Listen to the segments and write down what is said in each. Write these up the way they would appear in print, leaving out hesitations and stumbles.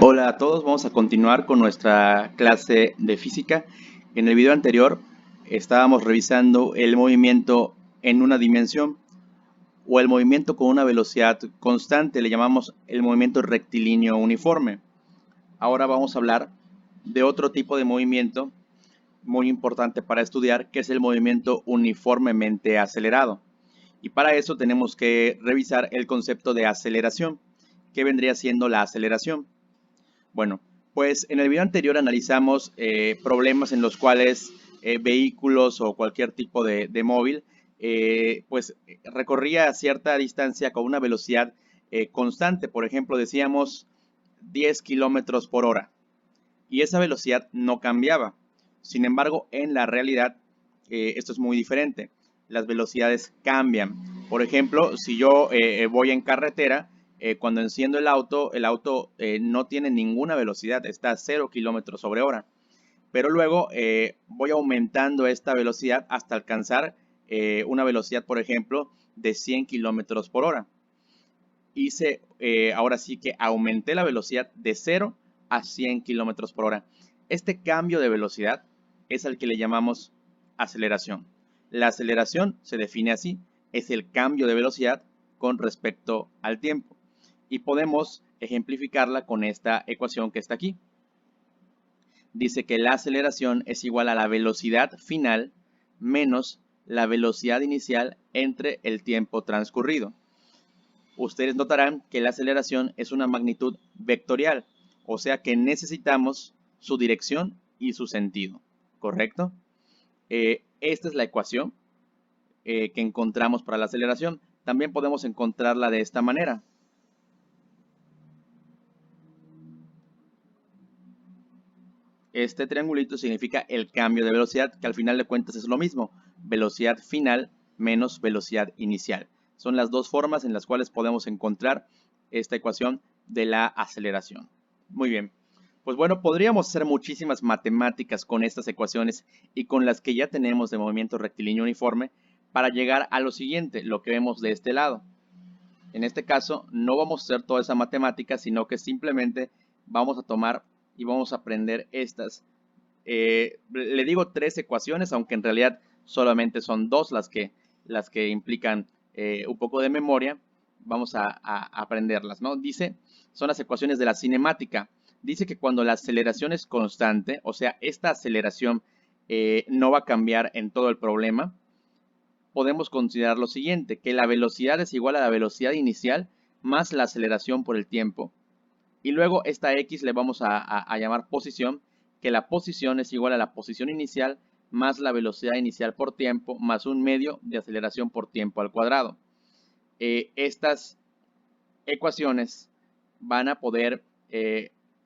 Hola a todos, vamos a continuar con nuestra clase de física. En el video anterior estábamos revisando el movimiento en una dimensión o el movimiento con una velocidad constante, le llamamos el movimiento rectilíneo uniforme. Ahora vamos a hablar de otro tipo de movimiento muy importante para estudiar, que es el movimiento uniformemente acelerado. Y para eso tenemos que revisar el concepto de aceleración. ¿Qué vendría siendo la aceleración? Bueno, pues en el video anterior analizamos problemas en los cuales vehículos o cualquier tipo de móvil pues recorría cierta distancia con una velocidad constante. Por ejemplo, decíamos 10 kilómetros por hora y esa velocidad no cambiaba. Sin embargo, en la realidad esto es muy diferente. Las velocidades cambian. Por ejemplo, si yo voy en carretera, cuando enciendo el auto no tiene ninguna velocidad, está a 0 kilómetros sobre hora. Pero luego voy aumentando esta velocidad hasta alcanzar una velocidad, por ejemplo, de 100 kilómetros por hora. Ahora sí que aumenté la velocidad de 0 a 100 kilómetros por hora. Este cambio de velocidad es al que le llamamos aceleración. La aceleración se define así, es el cambio de velocidad con respecto al tiempo. Y podemos ejemplificarla con esta ecuación que está aquí. Dice que la aceleración es igual a la velocidad final menos la velocidad inicial entre el tiempo transcurrido. Ustedes notarán que la aceleración es una magnitud vectorial, o sea que necesitamos su dirección y su sentido, ¿correcto? Esta es la ecuación que encontramos para la aceleración. También podemos encontrarla de esta manera. Este triangulito significa el cambio de velocidad, que al final de cuentas es lo mismo, velocidad final menos velocidad inicial. Son las dos formas en las cuales podemos encontrar esta ecuación de la aceleración. Muy bien. Pues bueno, podríamos hacer muchísimas matemáticas con estas ecuaciones y con las que ya tenemos de movimiento rectilíneo uniforme para llegar a lo siguiente, lo que vemos de este lado. En este caso, no vamos a hacer toda esa matemática, sino que simplemente vamos a tomar y vamos a aprender estas. Le digo tres ecuaciones, aunque en realidad solamente son dos las que implican un poco de memoria. Vamos a aprenderlas, ¿no? Dice, son las ecuaciones de la cinemática. Dice que cuando la aceleración es constante, o sea, esta aceleración no va a cambiar en todo el problema, podemos considerar lo siguiente, que la velocidad es igual a la velocidad inicial más la aceleración por el tiempo. Y luego esta x le vamos a llamar posición, que la posición es igual a la posición inicial más la velocidad inicial por tiempo más un medio de aceleración por tiempo al cuadrado. Estas ecuaciones van a poder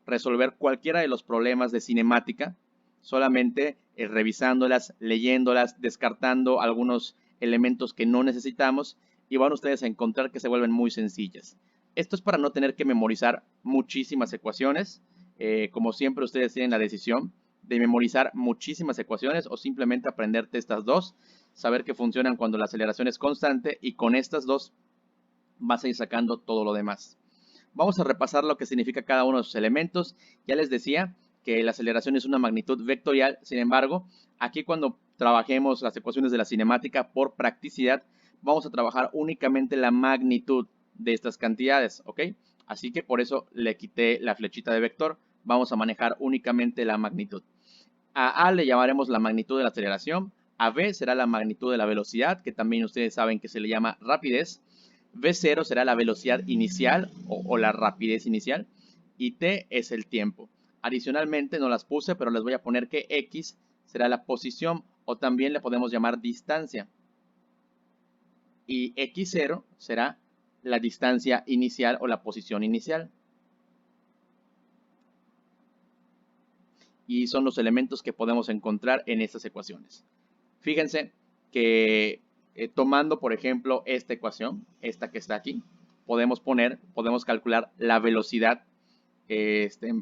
resolver cualquiera de los problemas de cinemática, solamente revisándolas, leyéndolas, descartando algunos elementos que no necesitamos y van ustedes a encontrar que se vuelven muy sencillas. Esto es para no tener que memorizar muchísimas ecuaciones. Como siempre ustedes tienen la decisión de memorizar muchísimas ecuaciones o simplemente aprenderte estas dos, saber que funcionan cuando la aceleración es constante y con estas dos vas a ir sacando todo lo demás. Vamos a repasar lo que significa cada uno de sus elementos. Ya les decía que la aceleración es una magnitud vectorial, sin embargo, aquí cuando trabajemos las ecuaciones de la cinemática por practicidad, vamos a trabajar únicamente la magnitud de estas cantidades, ¿ok? Así que por eso le quité la flechita de vector, vamos a manejar únicamente la magnitud. A le llamaremos la magnitud de la aceleración, a B será la magnitud de la velocidad, que también ustedes saben que se le llama rapidez, V0 será la velocidad inicial o la rapidez inicial y T es el tiempo. Adicionalmente no las puse, pero les voy a poner que X será la posición o también le podemos llamar distancia. Y X0 será la distancia inicial o la posición inicial. Y son los elementos que podemos encontrar en estas ecuaciones. Fíjense que tomando, por ejemplo, esta ecuación, esta que está aquí, podemos calcular la velocidad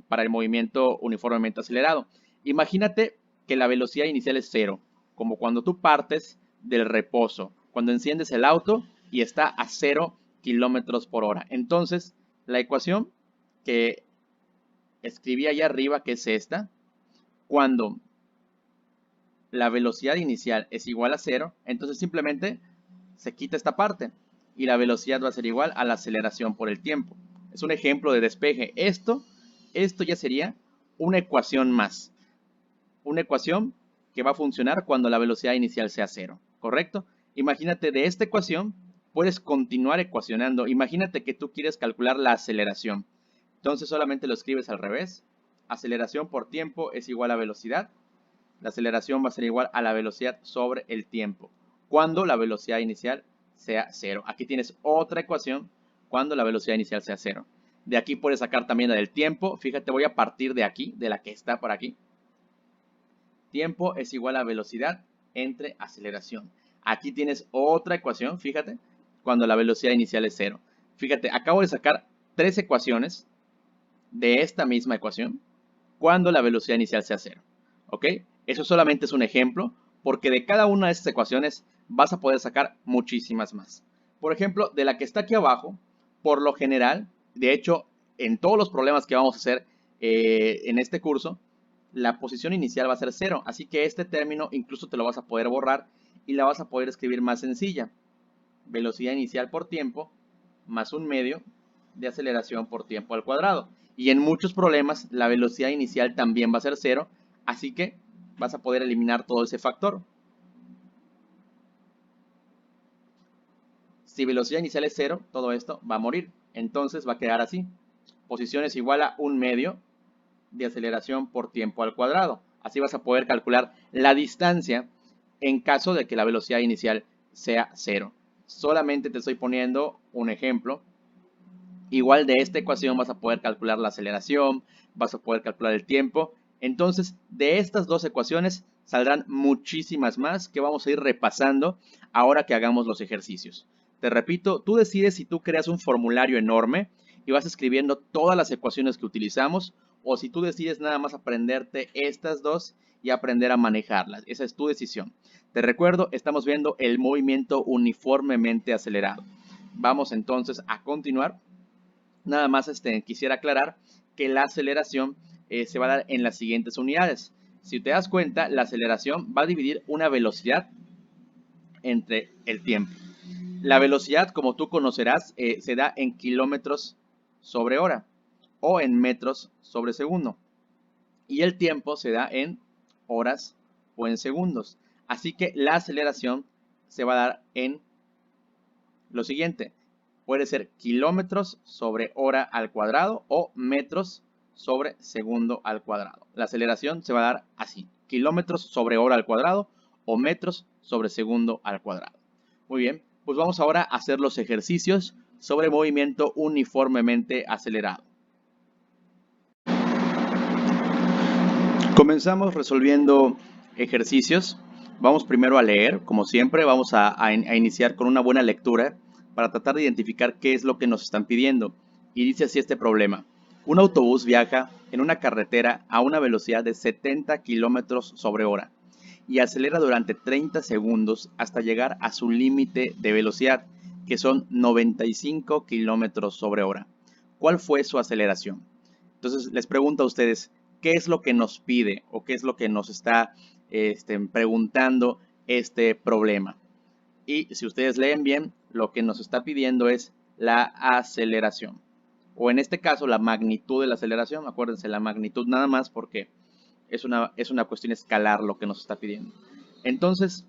para el movimiento uniformemente acelerado. Imagínate que la velocidad inicial es 0, como cuando tú partes del reposo, cuando enciendes el auto y está a 0 kilómetros por hora. Entonces, la ecuación que escribí allá arriba que es esta. Cuando la velocidad inicial es igual a 0, entonces simplemente se quita esta parte y la velocidad va a ser igual a la aceleración por el tiempo. Es un ejemplo de despeje. Esto ya sería una ecuación más. Una ecuación que va a funcionar cuando la velocidad inicial sea 0, ¿correcto? Imagínate, de esta ecuación puedes continuar ecuacionando. Imagínate que tú quieres calcular la aceleración. Entonces solamente lo escribes al revés. Aceleración por tiempo es igual a velocidad. La aceleración va a ser igual a la velocidad sobre el tiempo, cuando la velocidad inicial sea 0. Aquí tienes otra ecuación cuando la velocidad inicial sea 0. De aquí puedes sacar también la del tiempo. Fíjate, voy a partir de aquí, de la que está por aquí. Tiempo es igual a velocidad entre aceleración. Aquí tienes otra ecuación, fíjate, cuando la velocidad inicial es 0. Fíjate, acabo de sacar 3 ecuaciones de esta misma ecuación cuando la velocidad inicial sea 0. ¿Ok? Eso solamente es un ejemplo, porque de cada una de estas ecuaciones vas a poder sacar muchísimas más. Por ejemplo, de la que está aquí abajo, por lo general, de hecho, en todos los problemas que vamos a hacer en este curso, la posición inicial va a ser 0. Así que este término incluso te lo vas a poder borrar y la vas a poder escribir más sencilla. Velocidad inicial por tiempo más un medio de aceleración por tiempo al cuadrado. Y en muchos problemas la velocidad inicial también va a ser 0, así que vas a poder eliminar todo ese factor. Si velocidad inicial es 0, todo esto va a morir. Entonces va a quedar así. Posición es igual a un medio de aceleración por tiempo al cuadrado. Así vas a poder calcular la distancia en caso de que la velocidad inicial sea 0. Solamente te estoy poniendo un ejemplo. Igual de esta ecuación vas a poder calcular la aceleración, vas a poder calcular el tiempo. Entonces, de estas dos ecuaciones saldrán muchísimas más que vamos a ir repasando ahora que hagamos los ejercicios. Te repito, tú decides si tú creas un formulario enorme y vas escribiendo todas las ecuaciones que utilizamos, o si tú decides nada más aprenderte estas dos y aprender a manejarlas. Esa es tu decisión. Te recuerdo, estamos viendo el movimiento uniformemente acelerado. Vamos entonces a continuar. Nada más quisiera aclarar que la aceleración se va a dar en las siguientes unidades. Si te das cuenta, la aceleración va a dividir una velocidad entre el tiempo. La velocidad, como tú conocerás, se da en kilómetros sobre hora o en metros sobre segundo. Y el tiempo se da en horas o en segundos. Así que la aceleración se va a dar en lo siguiente. Puede ser kilómetros sobre hora al cuadrado o metros sobre segundo al cuadrado. La aceleración se va a dar así. Kilómetros sobre hora al cuadrado o metros sobre segundo al cuadrado. Muy bien, pues vamos ahora a hacer los ejercicios sobre movimiento uniformemente acelerado. Comenzamos resolviendo ejercicios. Vamos primero a leer, como siempre, vamos a iniciar con una buena lectura para tratar de identificar qué es lo que nos están pidiendo. Y dice así este problema. Un autobús viaja en una carretera a una velocidad de 70 kilómetros sobre hora y acelera durante 30 segundos hasta llegar a su límite de velocidad, que son 95 kilómetros sobre hora. ¿Cuál fue su aceleración? Entonces les pregunto a ustedes, ¿qué es lo que nos pide o qué es lo que nos está preguntando este problema? Y si ustedes leen bien, lo que nos está pidiendo es la aceleración. O en este caso, la magnitud de la aceleración. Acuérdense, la magnitud nada más porque es una cuestión escalar lo que nos está pidiendo. Entonces,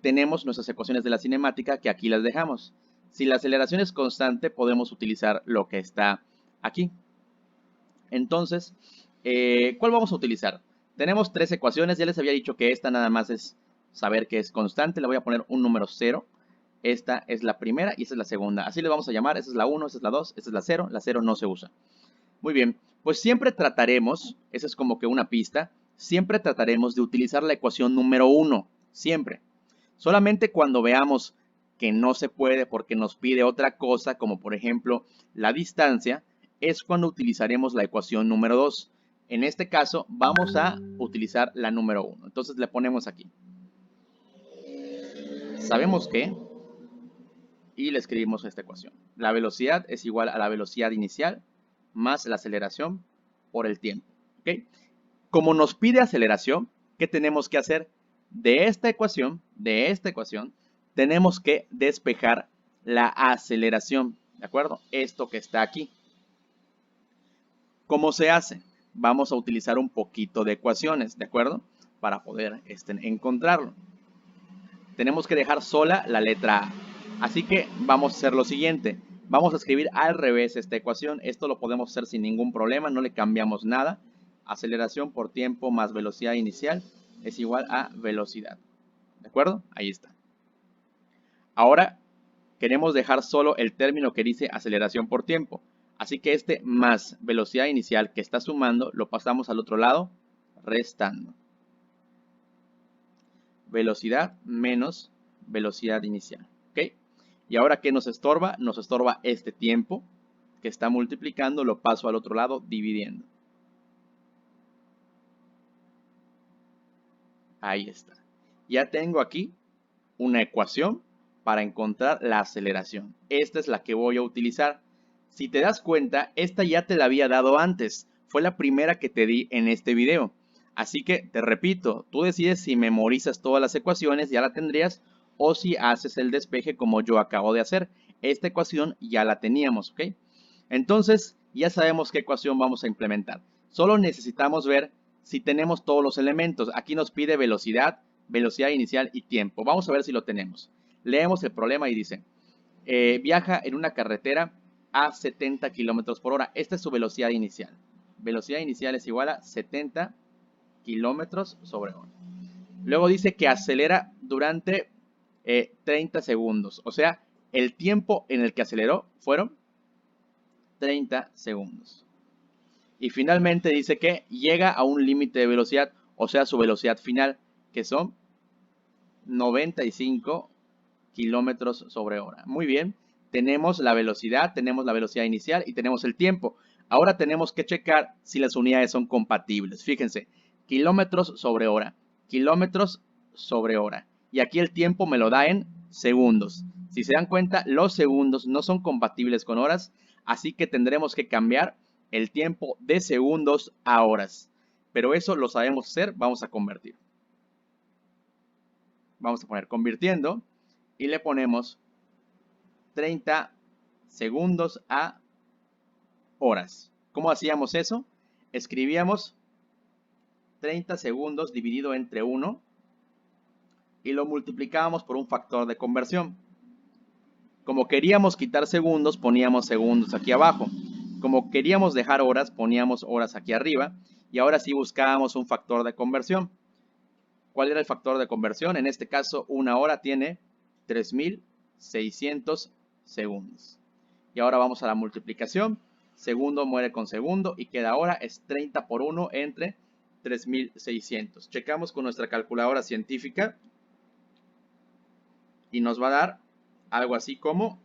tenemos nuestras ecuaciones de la cinemática que aquí las dejamos. Si la aceleración es constante, podemos utilizar lo que está aquí. Entonces, ¿cuál vamos a utilizar? Tenemos 3 ecuaciones. Ya les había dicho que esta nada más es saber que es constante. Le voy a poner un número 0. Esta es la primera y esta es la segunda. Así le vamos a llamar. Esta es la 1, esta es la 2, esta es la 0. La 0 no se usa. Muy bien. Pues siempre trataremos, esa es como que una pista, siempre trataremos de utilizar la ecuación número 1. Siempre. Solamente cuando veamos que no se puede porque nos pide otra cosa, como por ejemplo la distancia, es cuando utilizaremos la ecuación número 2. En este caso vamos a utilizar la número 1. Entonces le ponemos aquí. Sabemos que, y le escribimos esta ecuación. La velocidad es igual a la velocidad inicial más la aceleración por el tiempo. ¿Ok? Como nos pide aceleración, ¿qué tenemos que hacer? De esta ecuación, tenemos que despejar la aceleración, ¿de acuerdo? Esto que está aquí. ¿Cómo se hace? Vamos a utilizar un poquito de ecuaciones, ¿de acuerdo? Para poder encontrarlo. Tenemos que dejar sola la letra A. Así que vamos a hacer lo siguiente. Vamos a escribir al revés esta ecuación. Esto lo podemos hacer sin ningún problema, no le cambiamos nada. Aceleración por tiempo más velocidad inicial es igual a velocidad. ¿De acuerdo? Ahí está. Ahora queremos dejar solo el término que dice aceleración por tiempo. Así que este más velocidad inicial que está sumando lo pasamos al otro lado restando. Velocidad menos velocidad inicial. ¿Ok? Y ahora, ¿qué nos estorba? Nos estorba este tiempo que está multiplicando, lo paso al otro lado dividiendo. Ahí está. Ya tengo aquí una ecuación para encontrar la aceleración. Esta es la que voy a utilizar. Si te das cuenta, esta ya te la había dado antes. Fue la primera que te di en este video. Así que, te repito, tú decides si memorizas todas las ecuaciones, ya la tendrías, o si haces el despeje como yo acabo de hacer. Esta ecuación ya la teníamos, ¿ok? Entonces, ya sabemos qué ecuación vamos a implementar. Solo necesitamos ver si tenemos todos los elementos. Aquí nos pide velocidad, velocidad inicial y tiempo. Vamos a ver si lo tenemos. Leemos el problema y dice, viaja en una carretera a 70 kilómetros por hora. Esta es su velocidad inicial. Velocidad inicial es igual a 70 kilómetros sobre hora. Luego dice que acelera durante 30 segundos. O sea, el tiempo en el que aceleró fueron 30 segundos. Y finalmente dice que llega a un límite de velocidad, o sea, su velocidad final, que son 95 kilómetros sobre hora. Muy bien, tenemos la velocidad inicial y tenemos el tiempo. Ahora tenemos que checar si las unidades son compatibles. Fíjense, kilómetros sobre hora, kilómetros sobre hora. Y aquí el tiempo me lo da en segundos. Si se dan cuenta, los segundos no son compatibles con horas, así que tendremos que cambiar el tiempo de segundos a horas. Pero eso lo sabemos hacer, vamos a convertir. Vamos a poner convirtiendo y le ponemos 30 segundos a horas. ¿Cómo hacíamos eso? Escribíamos 30 segundos dividido entre 1 y lo multiplicábamos por un factor de conversión. Como queríamos quitar segundos, poníamos segundos aquí abajo. Como queríamos dejar horas, poníamos horas aquí arriba. Y ahora sí buscábamos un factor de conversión. ¿Cuál era el factor de conversión? En este caso, una hora tiene 3600 segundos. Y ahora vamos a la multiplicación. Segundo muere con segundo y queda hora. Es 30 por 1 entre 3600. Checamos con nuestra calculadora científica. Y nos va a dar algo así como,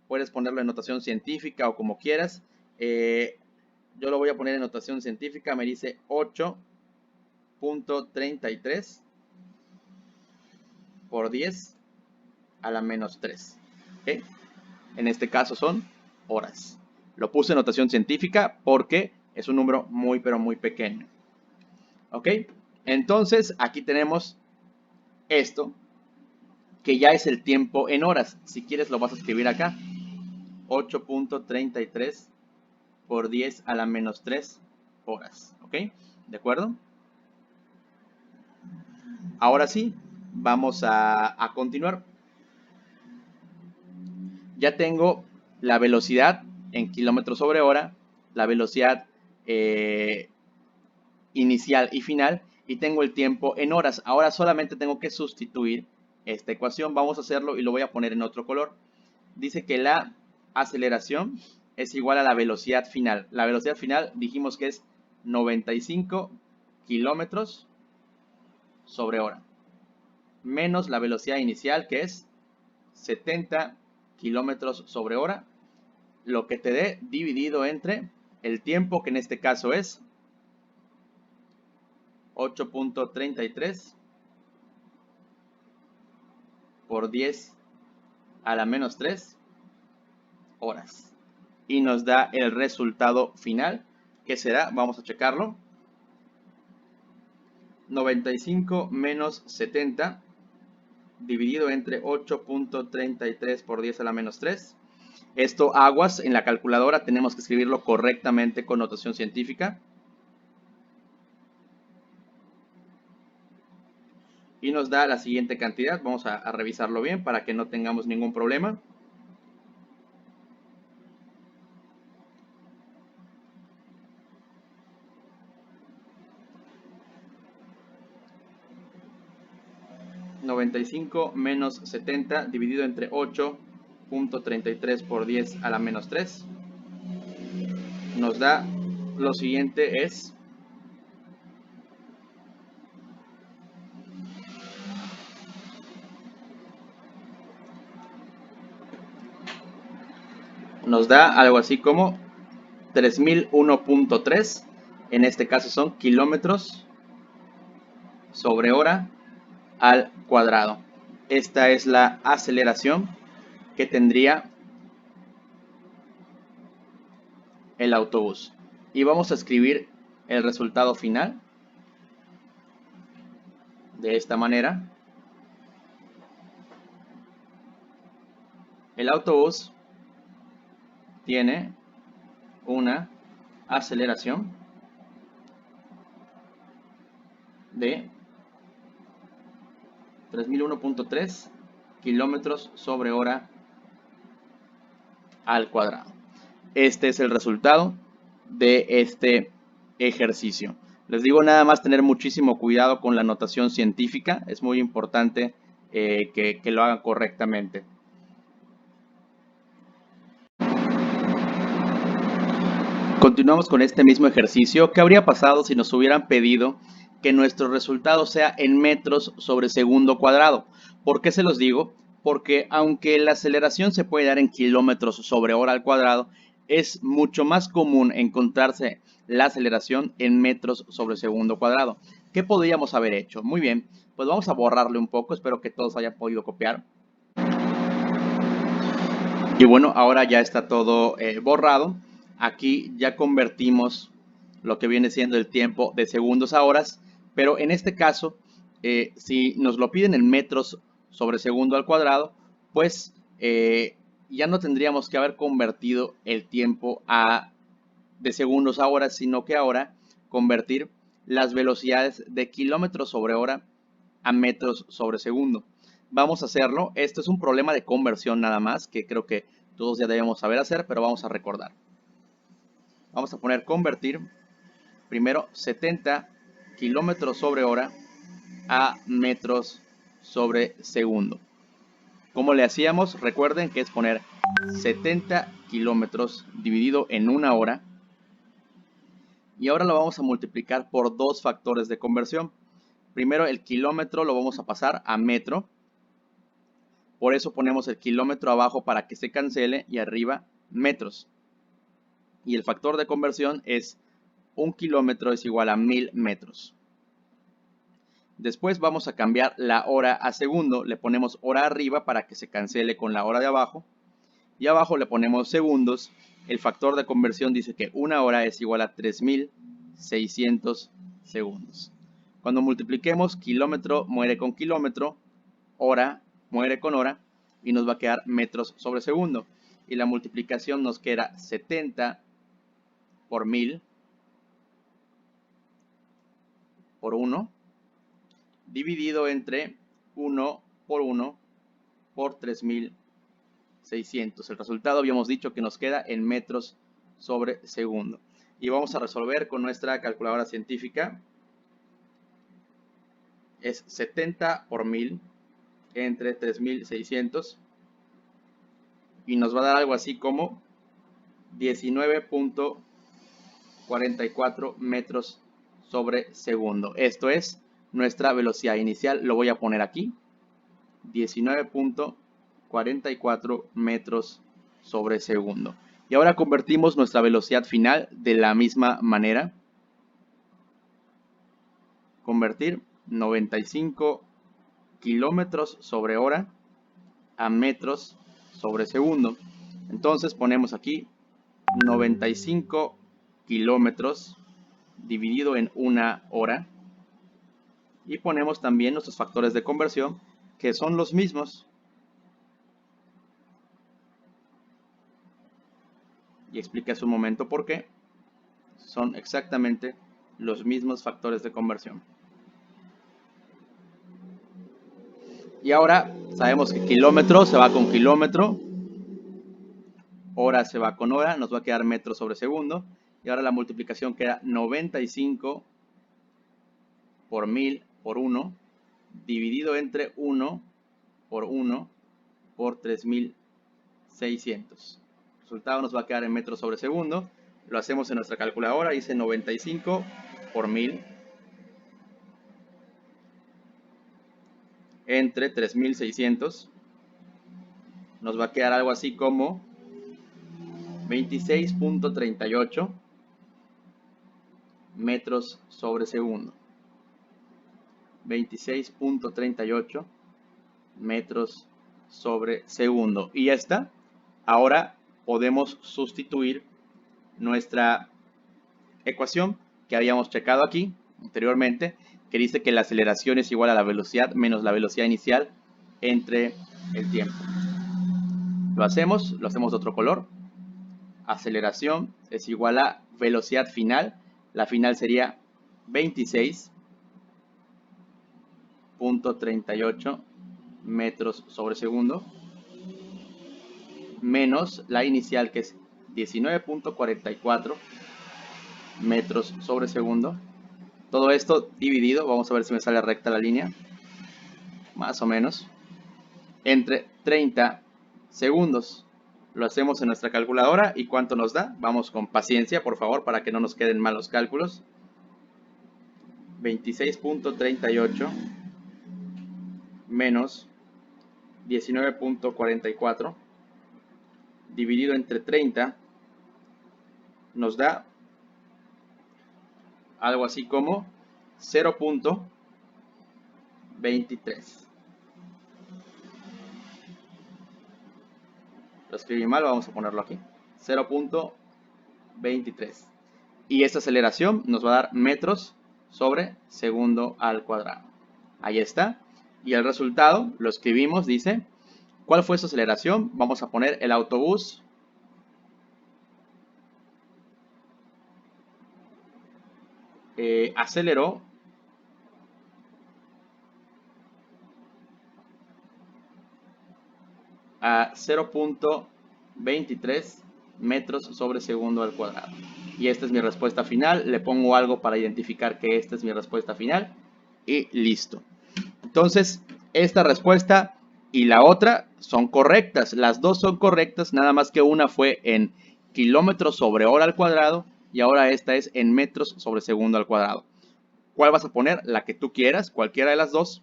puedes ponerlo en notación científica o como quieras. Yo lo voy a poner en notación científica. Me dice 8.33 por 10 a la menos 3. ¿Okay? En este caso son horas. Lo puse en notación científica porque es un número muy pero muy pequeño. ¿Ok? Entonces aquí tenemos esto, que ya es el tiempo en horas. Si quieres lo vas a escribir acá. 8.33 por 10 a la menos 3 horas. ¿Ok? ¿De acuerdo? Ahora sí, vamos a continuar. Ya tengo la velocidad en kilómetros sobre hora, la velocidad inicial y final, y tengo el tiempo en horas. Ahora solamente tengo que sustituir esta ecuación. Vamos a hacerlo y lo voy a poner en otro color. Dice que la aceleración es igual a la velocidad final. La velocidad final dijimos que es 95 kilómetros sobre hora, menos la velocidad inicial, que es 70 kilómetros sobre hora, lo que te dé dividido entre el tiempo, que en este caso es 8.33 por 10 a la menos 3 horas. y nos da el resultado final, que será, vamos a checarlo, 95 menos 70 dividido entre 8.33 por 10 a la menos 3. Esto, aguas, en la calculadora tenemos que escribirlo correctamente con notación científica. Y nos da la siguiente cantidad. Vamos a revisarlo bien para que no tengamos ningún problema. $95 menos 70 dividido entre 8.33 por 10 a la menos 3. Nos da lo siguiente es nos da algo así como 3001.3, en este caso son kilómetros sobre hora al cuadrado. Esta es la aceleración que tendría el autobús. Y vamos a escribir el resultado final de esta manera. El autobús tiene una aceleración de 3001.3 kilómetros sobre hora al cuadrado. Este es el resultado de este ejercicio. Les digo, nada más tener muchísimo cuidado con la notación científica. Es muy importante que lo hagan correctamente. Continuamos con este mismo ejercicio. ¿Qué habría pasado si nos hubieran pedido que nuestro resultado sea en metros sobre segundo cuadrado? ¿Por qué se los digo? Porque aunque la aceleración se puede dar en kilómetros sobre hora al cuadrado, es mucho más común encontrarse la aceleración en metros sobre segundo cuadrado. ¿Qué podríamos haber hecho? Muy bien, pues vamos a borrarle un poco. Espero que todos hayan podido copiar. Y bueno, ahora ya está todo borrado. Aquí ya convertimos lo que viene siendo el tiempo de segundos a horas, pero en este caso, si nos lo piden en metros sobre segundo al cuadrado, pues ya no tendríamos que haber convertido el tiempo de segundos a horas, sino que ahora convertir las velocidades de kilómetros sobre hora a metros sobre segundo. Vamos a hacerlo. Esto es un problema de conversión nada más, que creo que todos ya debemos saber hacer, pero vamos a recordar. Vamos a poner convertir primero 70 kilómetros sobre hora a metros sobre segundo. ¿Cómo le hacíamos? Recuerden que es poner 70 kilómetros dividido en una hora. Y ahora lo vamos a multiplicar por dos factores de conversión. Primero el kilómetro lo vamos a pasar a metro. Por eso ponemos el kilómetro abajo para que se cancele y arriba metros. Y el factor de conversión es 1 kilómetro es igual a 1000 metros. Después vamos a cambiar la hora a segundo. Le ponemos hora arriba para que se cancele con la hora de abajo. Y abajo le ponemos segundos. El factor de conversión dice que una hora es igual a 3600 segundos. Cuando multipliquemos, kilómetro muere con kilómetro, hora muere con hora y nos va a quedar metros sobre segundo. Y la multiplicación nos queda 70 por 1000 por 1 dividido entre 1 por 1 por 3600. El resultado habíamos dicho que nos queda en metros sobre segundo. Y vamos a resolver con nuestra calculadora científica. Es 70 por 1000 entre 3600 y nos va a dar algo así como 19.44 metros sobre segundo. Esto es nuestra velocidad inicial. Lo voy a poner aquí. 19.44 metros sobre segundo. Y ahora convertimos nuestra velocidad final de la misma manera. Convertir 95 kilómetros sobre hora a metros sobre segundo. Entonces ponemos aquí 95 kilómetros dividido en una hora. Y ponemos también nuestros factores de conversión, que son los mismos. Y expliqué hace un momento por qué. Son exactamente los mismos factores de conversión. Y ahora sabemos que kilómetro se va con kilómetro, hora se va con hora, nos va a quedar metro sobre segundo. Y ahora la multiplicación queda 95 por 1000 por 1, dividido entre 1 por 1 por 3600. El resultado nos va a quedar en metros sobre segundo. Lo hacemos en nuestra calculadora, dice 95 por 1000 entre 3600. Nos va a quedar algo así como 26.38 metros sobre segundo. 26.38 metros sobre segundo. Y ya está. Ahora podemos sustituir nuestra ecuación que habíamos checado aquí anteriormente, que dice que la aceleración es igual a la velocidad menos la velocidad inicial entre el tiempo. Lo hacemos de otro color. Aceleración es igual a velocidad final. La final sería 26.38 metros sobre segundo, menos la inicial, que es 19.44 metros sobre segundo. Todo esto dividido, vamos a ver si me sale recta la línea, más o menos, entre 30 segundos. Lo hacemos en nuestra calculadora. ¿Y cuánto nos da? Vamos con paciencia, por favor, para que no nos queden mal los cálculos. 26.38 menos 19.44 dividido entre 30 nos da algo así como 0.23. Lo escribí mal, vamos a ponerlo aquí. 0.23. Y esta aceleración nos va a dar metros sobre segundo al cuadrado. Ahí está. Y el resultado lo escribimos, dice, ¿cuál fue su aceleración? Vamos a poner el autobús aceleró a 0.23 metros sobre segundo al cuadrado. Y esta es mi respuesta final. Le pongo algo para identificar que esta es mi respuesta final. Y listo. Entonces, esta respuesta y la otra son correctas. Las dos son correctas, nada más que una fue en kilómetros sobre hora al cuadrado y ahora esta es en metros sobre segundo al cuadrado. ¿Cuál vas a poner? La que tú quieras, cualquiera de las dos,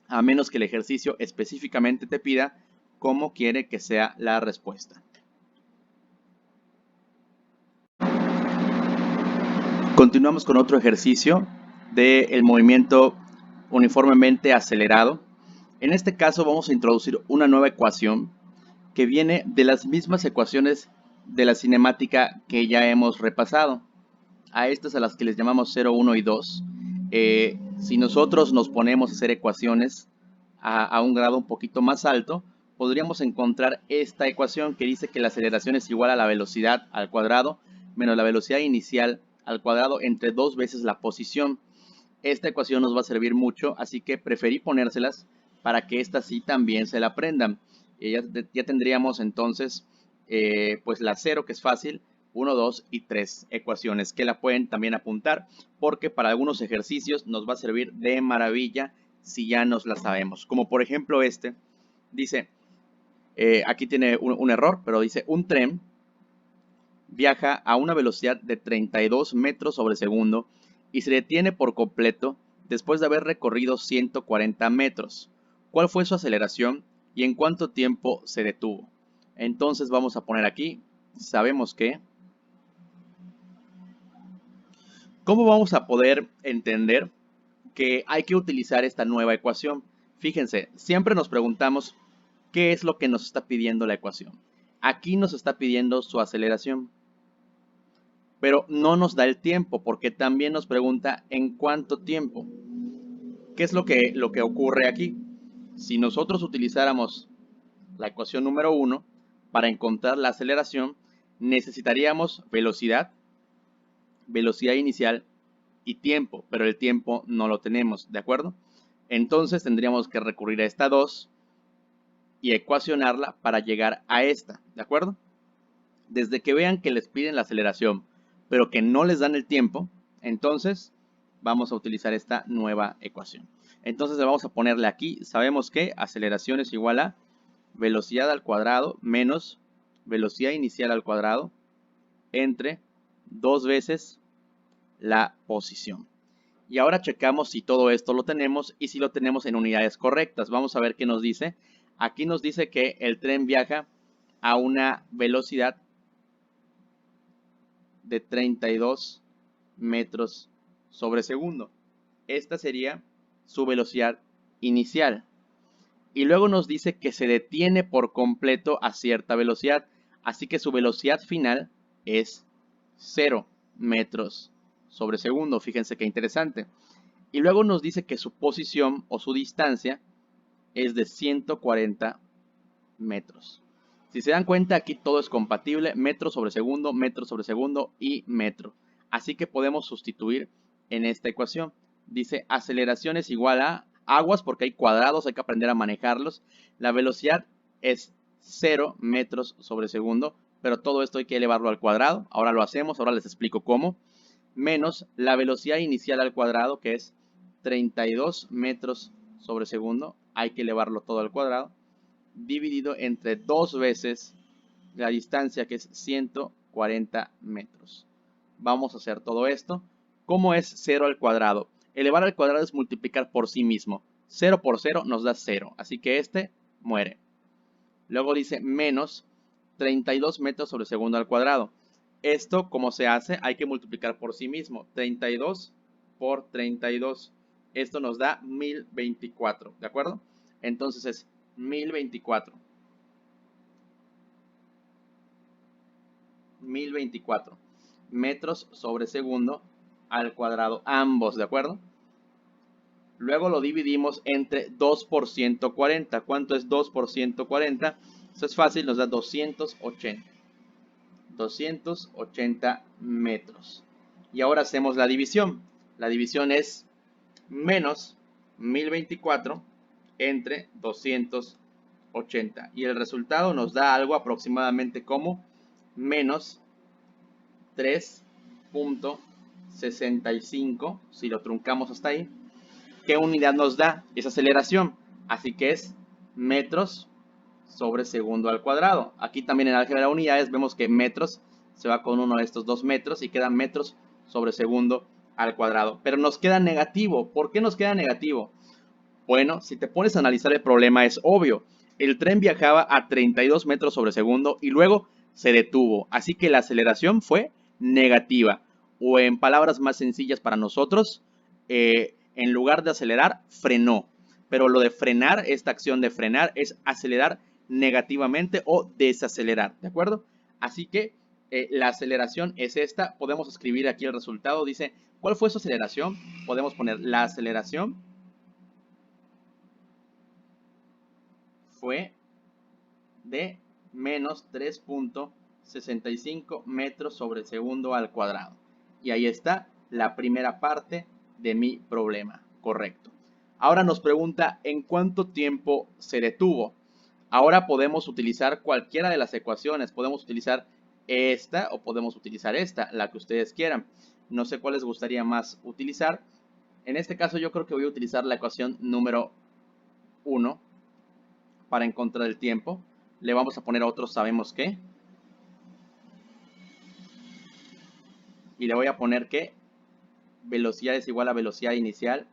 a menos que el ejercicio específicamente te pida cómo quiere que sea la respuesta. Continuamos con otro ejercicio del movimiento uniformemente acelerado. En este caso vamos a introducir una nueva ecuación que viene de las mismas ecuaciones de la cinemática que ya hemos repasado. A estas a las que les llamamos 0, 1 y 2. Si nosotros nos ponemos a hacer ecuaciones a un grado un poquito más alto, podríamos encontrar esta ecuación que dice que la aceleración es igual a la velocidad al cuadrado menos la velocidad inicial al cuadrado entre 2 veces la posición. Esta ecuación nos va a servir mucho, así que preferí ponérselas para que esta sí también se la aprendan. Ya tendríamos entonces pues la 0, que es fácil, 1, 2 y 3 ecuaciones que la pueden también apuntar, porque para algunos ejercicios nos va a servir de maravilla si ya nos la sabemos. Como por ejemplo este, dice, aquí tiene un error, pero dice un tren viaja a una velocidad de 32 metros sobre segundo y se detiene por completo después de haber recorrido 140 metros. ¿Cuál fue su aceleración y en cuánto tiempo se detuvo? Entonces vamos a poner aquí, sabemos que... ¿Cómo vamos a poder entender que hay que utilizar esta nueva ecuación? Fíjense, siempre nos preguntamos qué es lo que nos está pidiendo la ecuación. Aquí nos está pidiendo su aceleración. pero no nos da el tiempo porque también nos pregunta en cuánto tiempo. ¿Qué es lo que ocurre aquí? Si nosotros utilizáramos la ecuación número 1 para encontrar la aceleración, necesitaríamos velocidad, velocidad inicial y tiempo, pero el tiempo no lo tenemos, ¿de acuerdo? Entonces tendríamos que recurrir a esta 2 y ecuacionarla para llegar a esta, ¿de acuerdo? Desde que vean que les piden la aceleración, pero que no les dan el tiempo, entonces vamos a utilizar esta nueva ecuación. Entonces le vamos a ponerle aquí, sabemos que aceleración es igual a velocidad al cuadrado menos velocidad inicial al cuadrado entre 2 veces la posición. Y ahora checamos si todo esto lo tenemos y si lo tenemos en unidades correctas. Vamos a ver qué nos dice. Aquí nos dice que el tren viaja a una velocidad de 32 metros sobre segundo. Esta sería su velocidad inicial. Y luego nos dice que se detiene por completo a cierta velocidad. Así que su velocidad final es 0 metros sobre segundo. Fíjense qué interesante. Y luego nos dice que su posición o su distancia es de 140 metros. Si se dan cuenta, aquí todo es compatible, metro sobre segundo y metro. Así que podemos sustituir en esta ecuación. Dice aceleración es igual a aguas, porque hay cuadrados, hay que aprender a manejarlos. La velocidad es 0 metros sobre segundo, pero todo esto hay que elevarlo al cuadrado. Ahora lo hacemos, ahora les explico cómo. Menos la velocidad inicial al cuadrado, que es 32 metros sobre segundo. Hay que elevarlo todo al cuadrado, dividido entre 2 veces la distancia, que es 140 metros. Vamos a hacer todo esto. ¿Cómo es 0 al cuadrado? Elevar al cuadrado es multiplicar por sí mismo. 0 por 0 nos da 0, así que este muere. Luego dice menos 32 metros sobre segundo al cuadrado. Esto, ¿cómo se hace? Hay que multiplicar por sí mismo. 32 por 32. Esto nos da 1024, ¿de acuerdo? Entonces es 1024. 1024 metros sobre segundo al cuadrado, ambos, ¿de acuerdo? Luego lo dividimos entre 2 por 140. ¿Cuánto es 2 por 140? Eso es fácil, nos da 280. 280 metros. Y ahora hacemos la división. La división es menos 1024 entre 280. Y el resultado nos da algo aproximadamente como menos 3.65, si lo truncamos hasta ahí. ¿Qué unidad nos da esa aceleración? Así que es metros sobre segundo al cuadrado. Aquí también en álgebra de unidades vemos que metros se va con uno de estos 2 metros y queda metros sobre segundo al cuadrado. Pero nos queda negativo. ¿Por qué nos queda negativo? Bueno, si te pones a analizar el problema es obvio. El tren viajaba a 32 metros sobre segundo y luego se detuvo. Así que la aceleración fue negativa. O en palabras más sencillas para nosotros, en lugar de acelerar, frenó. Pero lo de frenar, esta acción de frenar, es acelerar negativamente o desacelerar, ¿de acuerdo? Así que la aceleración es esta. Podemos escribir aquí el resultado. Dice, ¿cuál fue su aceleración? Podemos poner la aceleración fue de menos 3.65 metros sobre segundo al cuadrado. Y ahí está la primera parte de mi problema, correcto. Ahora nos pregunta en cuánto tiempo se detuvo. Ahora podemos utilizar cualquiera de las ecuaciones. Podemos utilizar esta o podemos utilizar esta, la que ustedes quieran. No sé cuál les gustaría más utilizar. En este caso yo creo que voy a utilizar la ecuación número 1 para encontrar el tiempo. Le vamos a poner otro sabemos qué. Y le voy a poner que velocidad es igual a velocidad inicial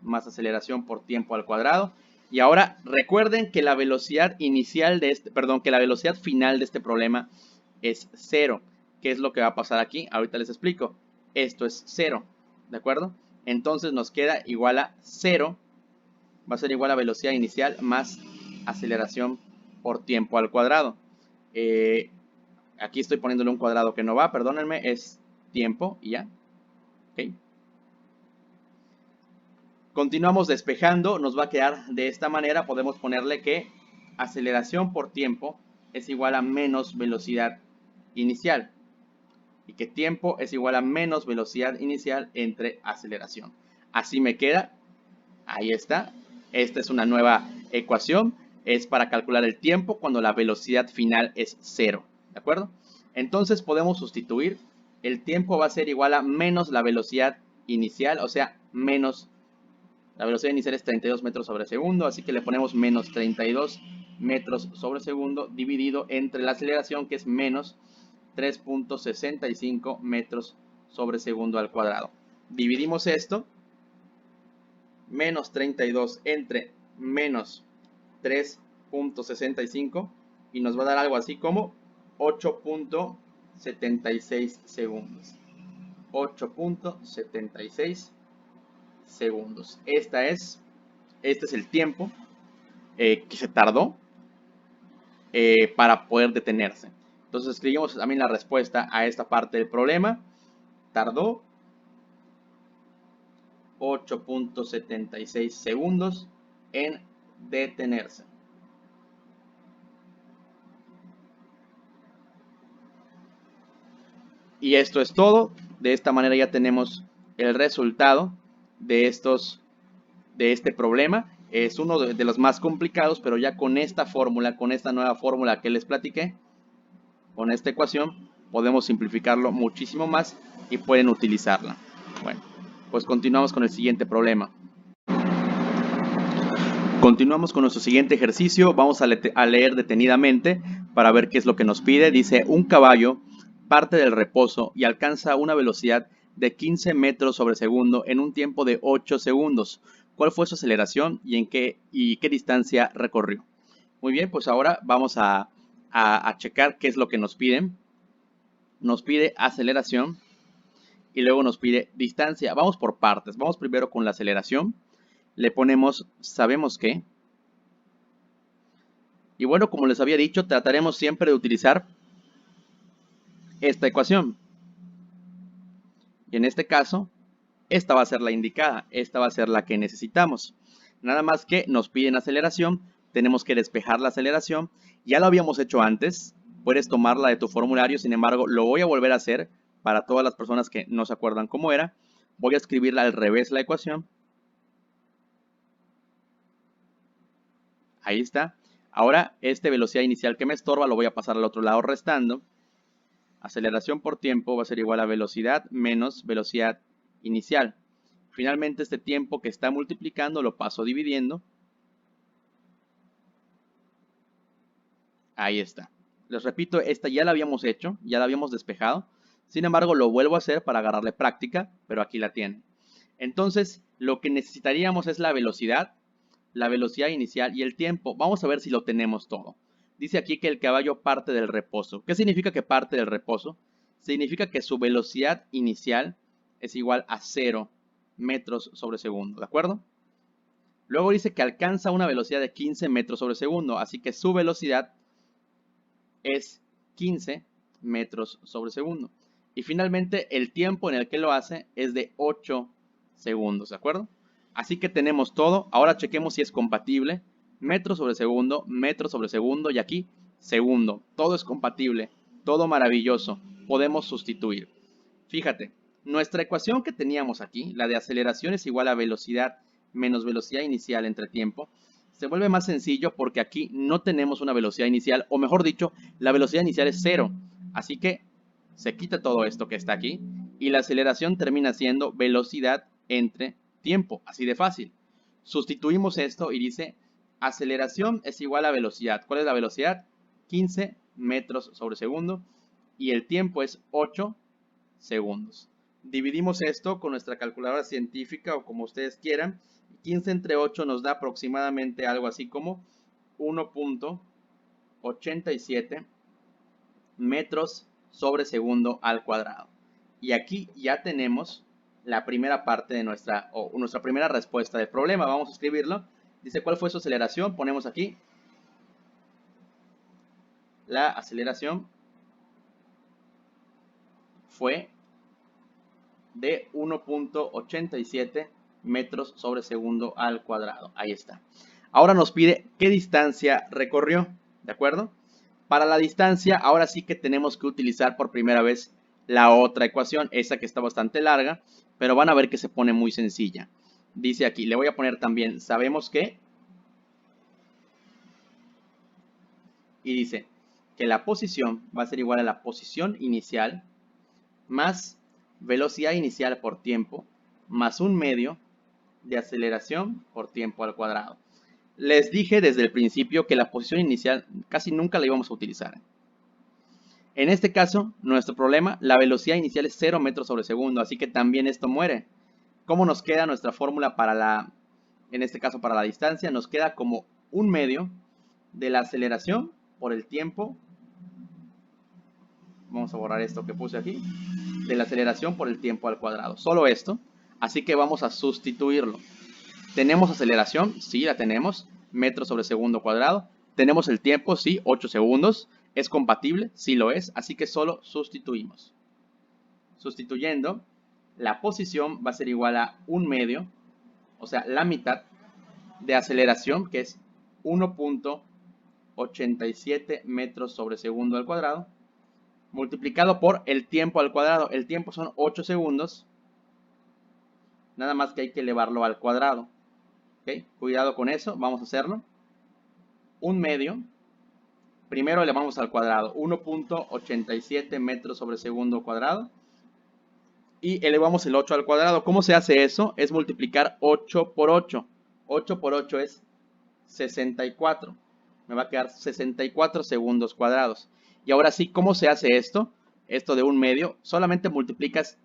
más aceleración por tiempo al cuadrado. Y ahora recuerden que la velocidad inicial de este, que la velocidad final de este problema es 0. ¿Qué es lo que va a pasar aquí? Ahorita les explico. Esto es 0, ¿de acuerdo? Entonces nos queda igual a 0. Va a ser igual a velocidad inicial más aceleración por tiempo al cuadrado. Aquí estoy poniéndole un cuadrado que no va, perdónenme, es tiempo y ya. ¿Okay? Continuamos despejando, nos va a quedar de esta manera. Podemos ponerle que aceleración por tiempo es igual a menos velocidad inicial y que tiempo es igual a menos velocidad inicial entre aceleración. Así me queda. Ahí está. Esta es una nueva ecuación. Es para calcular el tiempo cuando la velocidad final es 0. ¿De acuerdo? Entonces podemos sustituir. El tiempo va a ser igual a menos la velocidad inicial, o sea, menos. La velocidad inicial es 32 metros sobre segundo, así que le ponemos menos 32 metros sobre segundo dividido entre la aceleración, que es menos 3.65 metros sobre segundo al cuadrado. Dividimos esto, menos 32 entre menos 3.65, y nos va a dar algo así como 8.76 segundos. 8.76 segundos. Este es el tiempo que se tardó para poder detenerse. Entonces escribimos también la respuesta a esta parte del problema. Tardó 8.76 segundos en detenerse. Y esto es todo. De esta manera ya tenemos el resultado de este problema. Es uno de los más complicados, pero ya con esta fórmula, con esta nueva fórmula que les platiqué, con esta ecuación, podemos simplificarlo muchísimo más y pueden utilizarla. Bueno, pues continuamos con el siguiente problema. Continuamos con nuestro siguiente ejercicio. Vamos a leer detenidamente para ver qué es lo que nos pide. Dice, un caballo parte del reposo y alcanza una velocidad de 15 metros sobre segundo en un tiempo de 8 segundos. ¿Cuál fue su aceleración y qué distancia recorrió? Muy bien, pues ahora vamos a checar qué es lo que nos piden. Nos pide aceleración y luego nos pide distancia. Vamos por partes. Vamos primero con la aceleración. Le ponemos, sabemos que. Y bueno, como les había dicho, trataremos siempre de utilizar esta ecuación. Y en este caso, esta va a ser la indicada. Esta va a ser la que necesitamos. Nada más que nos piden aceleración. Tenemos que despejar la aceleración. Ya lo habíamos hecho antes. Puedes tomarla de tu formulario. Sin embargo, lo voy a volver a hacer para todas las personas que no se acuerdan cómo era. Voy a escribirla al revés la ecuación. Ahí está. Ahora, velocidad inicial que me estorba lo voy a pasar al otro lado restando. Aceleración por tiempo va a ser igual a velocidad menos velocidad inicial. Finalmente, este tiempo que está multiplicando lo paso dividiendo. Ahí está. Les repito, esta ya la habíamos hecho, ya la habíamos despejado. Sin embargo, lo vuelvo a hacer para agarrarle práctica, pero aquí la tienen. Entonces, lo que necesitaríamos es la velocidad inicial y el tiempo. Vamos a ver si lo tenemos todo. Dice aquí que el caballo parte del reposo. ¿Qué significa que parte del reposo? Significa que su velocidad inicial es igual a 0 metros sobre segundo, ¿de acuerdo? Luego dice que alcanza una velocidad de 15 metros sobre segundo, así que su velocidad es 15 metros sobre segundo. Y finalmente el tiempo en el que lo hace es de 8 segundos, ¿de acuerdo? Así que tenemos todo. Ahora chequemos si es compatible. Metro sobre segundo y aquí segundo. Todo es compatible, todo maravilloso. Podemos sustituir. Fíjate, nuestra ecuación que teníamos aquí, la de aceleración es igual a velocidad menos velocidad inicial entre tiempo, se vuelve más sencillo porque aquí no tenemos una velocidad inicial, o mejor dicho, la velocidad inicial es 0. Así que se quita todo esto que está aquí y la aceleración termina siendo velocidad entre tiempo, así de fácil. Sustituimos esto y dice aceleración es igual a velocidad. ¿Cuál es la velocidad? 15 metros sobre segundo y el tiempo es 8 segundos. Dividimos esto con nuestra calculadora científica o como ustedes quieran. 15 entre 8 nos da aproximadamente algo así como 1.87 metros sobre segundo al cuadrado. Y aquí ya tenemos la primera parte de nuestra primera respuesta del problema. Vamos a escribirlo. Dice, ¿cuál fue su aceleración? Ponemos aquí la aceleración fue de 1.87 metros sobre segundo al cuadrado. Ahí está. Ahora nos pide qué distancia recorrió, ¿de acuerdo? Para la distancia, ahora sí que tenemos que utilizar por primera vez la otra ecuación, esa que está bastante larga, pero van a ver que se pone muy sencilla. Dice aquí, le voy a poner también, sabemos que, y dice que la posición va a ser igual a la posición inicial más velocidad inicial por tiempo más un medio de aceleración por tiempo al cuadrado. Les dije desde el principio que la posición inicial casi nunca la íbamos a utilizar. En este caso, nuestro problema, la velocidad inicial es 0 metros sobre segundo, así que también esto muere. ¿Cómo nos queda nuestra fórmula para la, en este caso para la distancia? Nos queda como un medio de la aceleración por el tiempo. Vamos a borrar esto que puse aquí. De la aceleración por el tiempo al cuadrado. Solo esto. Así que vamos a sustituirlo. ¿Tenemos aceleración? Sí, la tenemos. Metros sobre segundo cuadrado. ¿Tenemos el tiempo? Sí, 8 segundos. ¿Es compatible? Sí lo es. Así que solo sustituimos. Sustituyendo, la posición va a ser igual a un medio, o sea, la mitad de aceleración, que es 1.87 metros sobre segundo al cuadrado, multiplicado por el tiempo al cuadrado. El tiempo son 8 segundos. Nada más que hay que elevarlo al cuadrado. ¿Okay? Cuidado con eso, vamos a hacerlo. Un medio. Primero elevamos al cuadrado. 1.87 metros sobre segundo cuadrado. Y elevamos el 8 al cuadrado. ¿Cómo se hace eso? Es multiplicar 8 por 8. 8 por 8 es 64. Me va a quedar 64 segundos cuadrados. Y ahora sí, ¿cómo se hace esto? Esto de un medio. Solamente multiplicas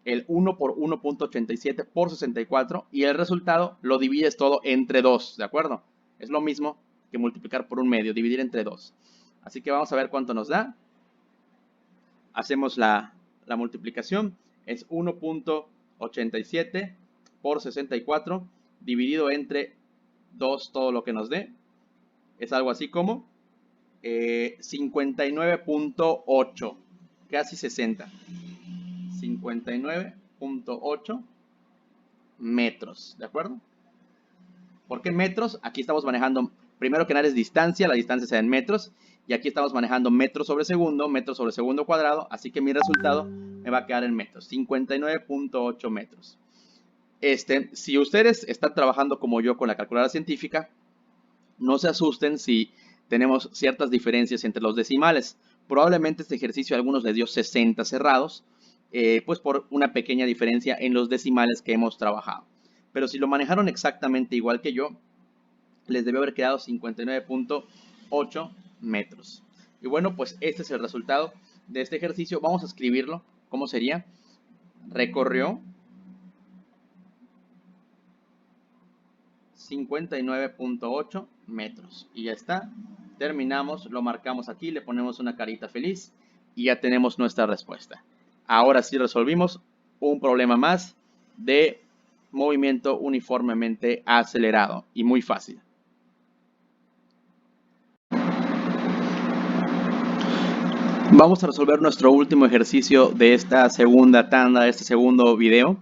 el 1 por 1.87 por 64 y el resultado lo divides todo entre 2, ¿de acuerdo? Es lo mismo que multiplicar por un medio, dividir entre 2. Así que vamos a ver cuánto nos da. Hacemos la multiplicación. Es 1.87 por 64 dividido entre 2, todo lo que nos dé. Es algo así como 59.8, casi 60. 59.8 metros, ¿de acuerdo? ¿Por qué metros? Aquí estamos manejando, primero que nada es distancia, la distancia sea en metros, y aquí estamos manejando metros sobre segundo cuadrado, así que mi resultado me va a quedar en metros, 59.8 metros. Si ustedes están trabajando como yo con la calculadora científica, no se asusten si tenemos ciertas diferencias entre los decimales. Probablemente este ejercicio a algunos les dio 60 cerrados, pues por una pequeña diferencia en los decimales que hemos trabajado. Pero si lo manejaron exactamente igual que yo, les debe haber quedado 59.8 metros. Y bueno, pues este es el resultado de este ejercicio. Vamos a escribirlo. ¿Cómo sería? Recorrió 59.8 metros. Y ya está. Terminamos, lo marcamos aquí, le ponemos una carita feliz y ya tenemos nuestra respuesta. Ahora sí resolvimos un problema más de movimiento uniformemente acelerado y muy fácil. Vamos a resolver nuestro último ejercicio de esta segunda tanda, de este segundo video.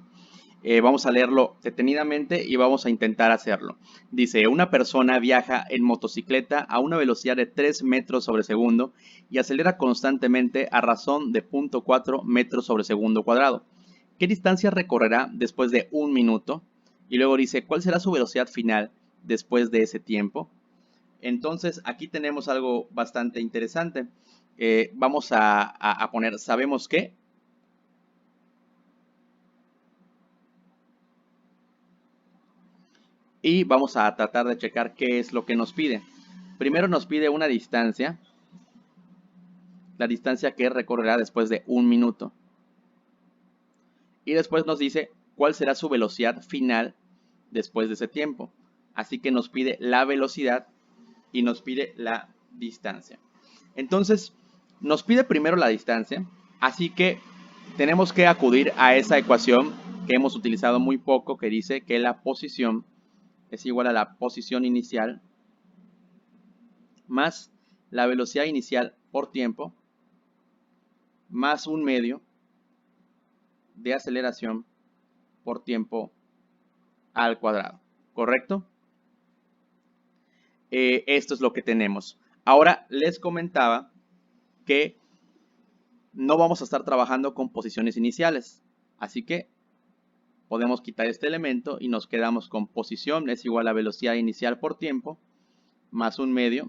Vamos a leerlo detenidamente y vamos a intentar hacerlo. Dice, una persona viaja en motocicleta a una velocidad de 3 metros sobre segundo y acelera constantemente a razón de 0.4 metros sobre segundo cuadrado. ¿Qué distancia recorrerá después de un minuto? Y luego dice, ¿cuál será su velocidad final después de ese tiempo? Entonces, aquí tenemos algo bastante interesante. Vamos a poner, ¿sabemos qué? Y vamos a tratar de checar qué es lo que nos pide. Primero nos pide una distancia, la distancia que recorrerá después de un minuto. Y después nos dice cuál será su velocidad final después de ese tiempo. Así que nos pide la velocidad y nos pide la distancia. Entonces, nos pide primero la distancia, así que tenemos que acudir a esa ecuación que hemos utilizado muy poco, que dice que la posición es igual a la posición inicial más la velocidad inicial por tiempo más un medio de aceleración por tiempo al cuadrado. ¿Correcto? Esto es lo que tenemos. Ahora les comentaba que no vamos a estar trabajando con posiciones iniciales. Así que podemos quitar este elemento y nos quedamos con posición es igual a velocidad inicial por tiempo más un medio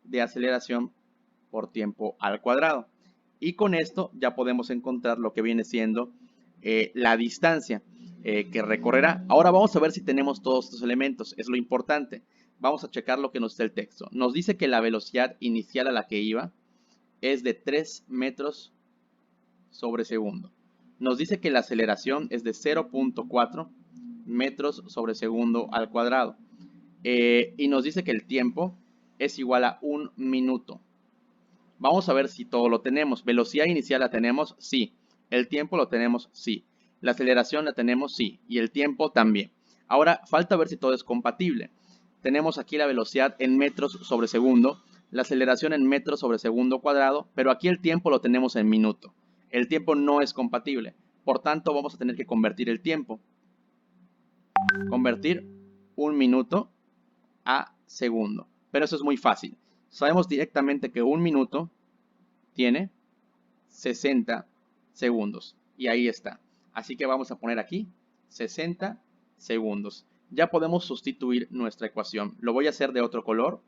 de aceleración por tiempo al cuadrado. Y con esto ya podemos encontrar lo que viene siendo la distancia que recorrerá. Ahora vamos a ver si tenemos todos estos elementos. Es lo importante. Vamos a checar lo que nos da el texto. Nos dice que la velocidad inicial a la que iba es de 3 metros sobre segundo. Nos dice que la aceleración es de 0.4 metros sobre segundo al cuadrado. Y nos dice que el tiempo es igual a 1 minuto. Vamos a ver si todo lo tenemos. Velocidad inicial la tenemos, sí. El tiempo lo tenemos, sí. La aceleración la tenemos, sí. Y el tiempo también. Ahora falta ver si todo es compatible. Tenemos aquí la velocidad en metros sobre segundo, la aceleración en metros sobre segundo cuadrado, pero aquí el tiempo lo tenemos en minuto. El tiempo no es compatible. Por tanto, vamos a tener que convertir el tiempo. Convertir 1 minuto a segundo. Pero eso es muy fácil. Sabemos directamente que 1 minuto tiene 60 segundos. Y ahí está. Así que vamos a poner aquí 60 segundos. Ya podemos sustituir nuestra ecuación. Lo voy a hacer de otro color.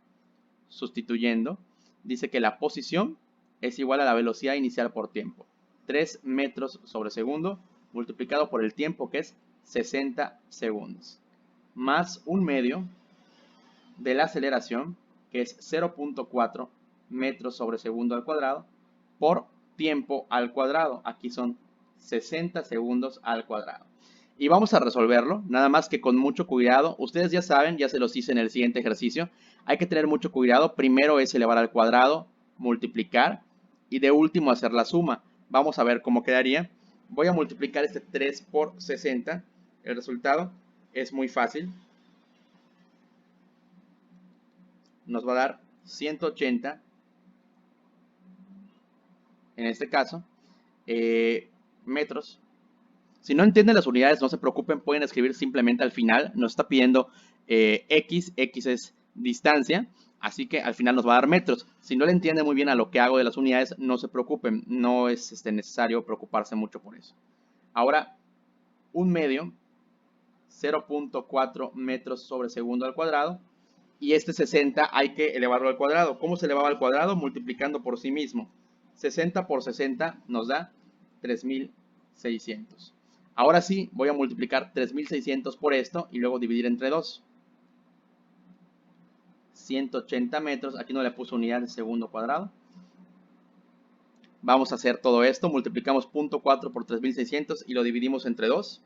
Sustituyendo. Dice que la posición es igual a la velocidad inicial por tiempo. 3 metros sobre segundo multiplicado por el tiempo que es 60 segundos. Más un medio de la aceleración que es 0.4 metros sobre segundo al cuadrado por tiempo al cuadrado. Aquí son 60 segundos al cuadrado. Y vamos a resolverlo, nada más que con mucho cuidado. Ustedes ya saben, ya se los hice en el siguiente ejercicio. Hay que tener mucho cuidado. Primero es elevar al cuadrado, multiplicar y de último hacer la suma. Vamos a ver cómo quedaría. Voy a multiplicar este 3 por 60. El resultado es muy fácil. Nos va a dar 180, en este caso, metros. Si no entienden las unidades, no se preocupen, pueden escribir simplemente al final. Nos está pidiendo x es distancia, así que al final nos va a dar metros. Si no le entienden muy bien a lo que hago de las unidades, no se preocupen, no es necesario preocuparse mucho por eso. Ahora, un medio, 0.4 metros sobre segundo al cuadrado, y este 60 hay que elevarlo al cuadrado. ¿Cómo se elevaba al cuadrado? Multiplicando por sí mismo. 60 por 60 nos da 3600. Ahora sí, voy a multiplicar 3600 por esto y luego dividir entre 2. 180 metros, aquí no le puse unidad de segundo cuadrado. Vamos a hacer todo esto, multiplicamos 0.4 por 3600 y lo dividimos entre 2.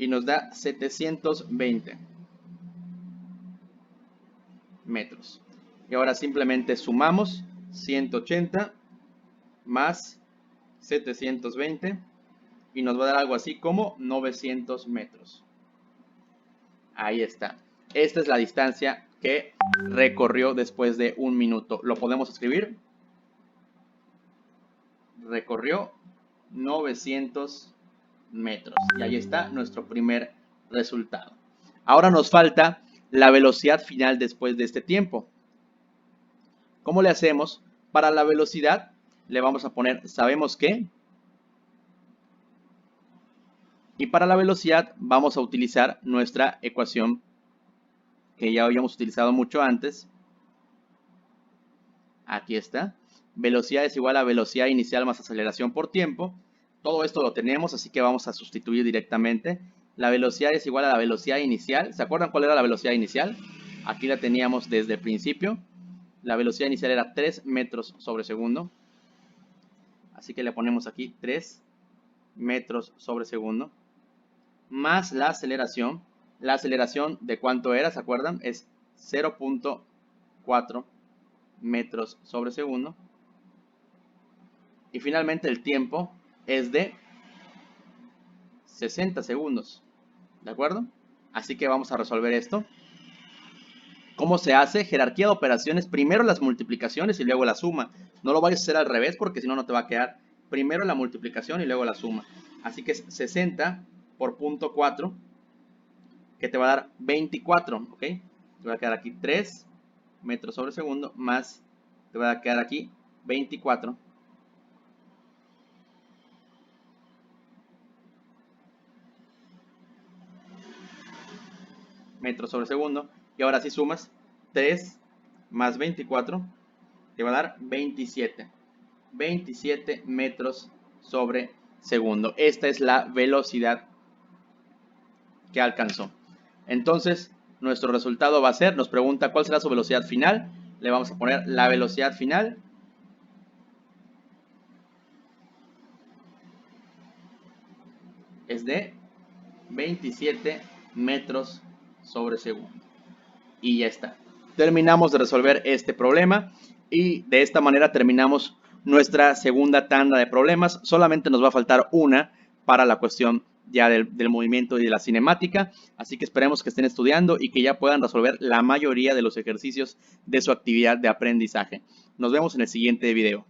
Y nos da 720 metros. Y ahora simplemente sumamos 180 más 720 y nos va a dar algo así como 900 metros. Ahí está. Esta es la distancia que recorrió después de 1 minuto. ¿Lo podemos escribir? Recorrió 900 metros. Y ahí está nuestro primer resultado. Ahora nos falta la velocidad final después de este tiempo. ¿Cómo le hacemos? Para la velocidad le vamos a poner sabemos qué. Y para la velocidad vamos a utilizar nuestra ecuación que ya habíamos utilizado mucho antes. Aquí está. Velocidad es igual a velocidad inicial más aceleración por tiempo. Todo esto lo tenemos, así que vamos a sustituir directamente. La velocidad es igual a la velocidad inicial. ¿Se acuerdan cuál era la velocidad inicial? Aquí la teníamos desde el principio. La velocidad inicial era 3 metros sobre segundo. Así que le ponemos aquí 3 metros sobre segundo. Más la aceleración. La aceleración de cuánto era, ¿se acuerdan? Es 0.4 metros sobre segundo. Y finalmente el tiempo es de 60 segundos. ¿De acuerdo? Así que vamos a resolver esto. ¿Cómo se hace? Jerarquía de operaciones, primero las multiplicaciones y luego la suma. No lo vayas a hacer al revés porque si no, no te va a quedar. Primero la multiplicación y luego la suma. Así que es 60 por 0.4, que te va a dar 24, ¿ok? Te va a quedar aquí 3 metros sobre segundo más, te va a quedar aquí 24 metros sobre segundo. Y ahora si sumas 3 más 24, te va a dar 27 metros sobre segundo. Esta es la velocidad que alcanzó. Entonces, nuestro resultado va a ser, nos pregunta cuál será su velocidad final. Le vamos a poner la velocidad final es de 27 metros sobre segundo. Y ya está. Terminamos de resolver este problema y de esta manera terminamos nuestra segunda tanda de problemas. Solamente nos va a faltar una para la cuestión ya del movimiento y de la cinemática. Así que esperemos que estén estudiando y que ya puedan resolver la mayoría de los ejercicios de su actividad de aprendizaje. Nos vemos en el siguiente video.